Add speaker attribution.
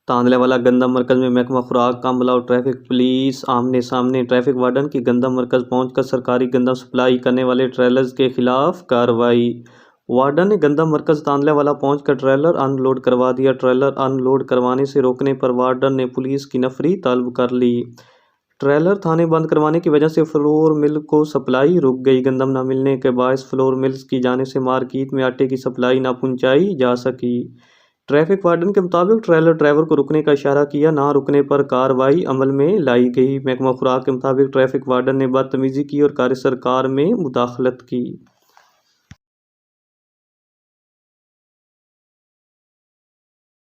Speaker 1: तांदलेवाला गंदम मरकज में महकमा खुराक का अमला और ट्रैफिक पुलिस आमने सामने। ट्रैफिक वार्डन की गंदम मरकज पहुंचकर सरकारी गंदम सप्लाई करने वाले ट्रेलर्स के खिलाफ कार्रवाई। वार्डन ने गंदम मरकज तांदलेवाला पहुंचकर ट्रेलर अनलोड करवा दिया। ट्रेलर अनलोड करवाने से रोकने पर वार्डन ने पुलिस की नफरी तलब कर ली। ट्रेलर थाने बंद करवाने की वजह से फ्लोर मिल को सप्लाई रुक गई। गंदम न मिलने के बायस फ्लोर मिल्स की जाने से मार्केट में आटे की सप्लाई न पहुंचाई जा सकी। ट्रैफिक वार्डन के मुताबिक ट्रेलर ड्राइवर को रुकने का इशारा किया, ना रुकने पर कार्रवाई अमल में लाई गई। महकमा खुराक के मुताबिक ट्रैफिक वार्डन ने बदतमीजी की और कार्य सरकार में मुदाखलत की।